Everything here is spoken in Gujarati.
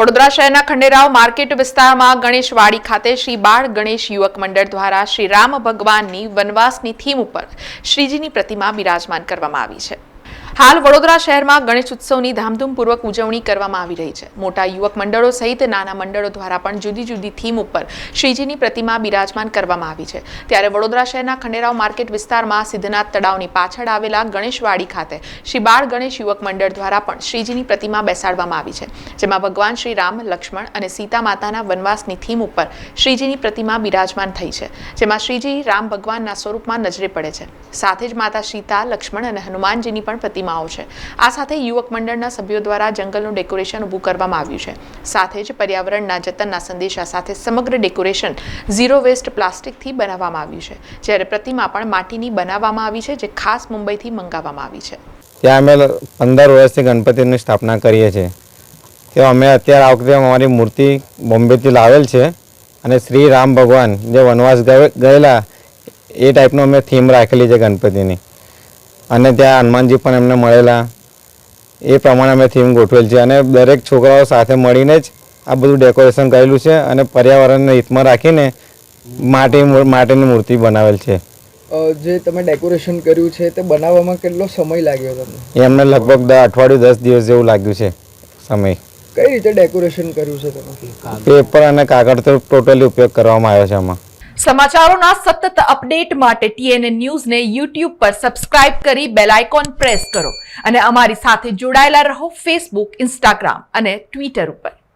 વડોદરા શહેરના ખંડેરાવ માર્કેટ વિસ્તારમાં ગણેશવાડી ખાતે શ્રી બાળ ગણેશ યુવક મંડળ દ્વારા શ્રી રામ ભગવાનની વનવાસની થીમ ઉપર શ્રીજીની પ્રતિમા બિરાજમાન કરવામાં આવી છે। હાલ વડોદરા શહેરમાં ગણેશ ઉત્સવની ધામધૂમપૂર્વક ઉજવણી કરવામાં આવી રહી છે। મોટા યુવક મંડળો સહિત નાના મંડળો દ્વારા પણ જુદી જુદી થીમ ઉપર શ્રીજીની પ્રતિમા બિરાજમાન કરવામાં આવી છે। ત્યારે વડોદરા શહેરના ખંડેરાવ માર્કેટ વિસ્તારમાં સિદ્ધનાથ તળાવની પાછળ આવેલા ગણેશવાડી ખાતે શ્રી બાળ ગણેશ યુવક મંડળ દ્વારા પણ શ્રીજીની પ્રતિમા બેસાડવામાં આવી છે, જેમાં ભગવાન શ્રી રામ, લક્ષ્મણ અને સીતા માતાના વનવાસની થીમ ઉપર શ્રીજીની પ્રતિમા બિરાજમાન થઈ છે, જેમાં શ્રીજી રામ ભગવાનના સ્વરૂપમાં નજરે પડે છે। સાથે જ માતા સીતા, લક્ષ્મણ અને હનુમાનજીની પણ પ્રતિમાઓ છે। આ સાથે યુવક મંડળના સભ્યો દ્વારા જંગલનું ડેકોરેશન ઊભું કરવામાં આવ્યું છે। સાથે જ પર્યાવરણના જતનના સંદેશા સાથે સમગ્ર ડેકોરેશન ઝીરો વેસ્ટ પ્લાસ્ટિકથી બનાવવામાં આવ્યું છે, જ્યારે પ્રતિમા પણ માટીની બનાવવામાં આવી છે, જે ખાસ મુંબઈથી મંગાવવામાં આવી છે। ત્યાં અમે 15 વર્ષથી ગણપતિની સ્થાપના કરીએ છીએ। તો અમે અત્યારે આ વખતે અમારી મૂર્તિ બોમ્બેથી લાવેલ છે અને શ્રી રામ ભગવાન જે વનવાસ ગયેલા એ ટાઈપનો અમે થીમ રાખેલી છે ગણપતિની, અને ત્યાં હનુમાનજી પણ એમને મળેલા, એ પ્રમાણે અમે થીમ ગોઠવેલ છે અને દરેક છોકરાઓ સાથે મળીને જ આ બધું ડેકોરેશન કરેલું છે અને પર્યાવરણને હિતમાં રાખીને માટીની મૂર્તિ બનાવેલ છે। જે તમે ડેકોરેશન કર્યું છે તે બનાવવામાં કેટલો સમય લાગ્યો તમને? એમને લગભગ અઠવાડિયું 10 દિવસ જેવું લાગ્યું છે સમય। કઈ રીતે ડેકોરેશન કર્યું છે તમે? પેપર અને કાગળ તો ટોટલી ઉપયોગ કરવામાં આવ્યો છે આમાં। સમાચારોના સતત અપડેટ માટે TNN ન્યૂઝને YouTube પર સબસ્ક્રાઇબ કરી બેલ આઇકોન પ્રેસ કરો અને અમારી સાથે જોડાયેલા રહો Facebook, Instagram અને Twitter ઉપર।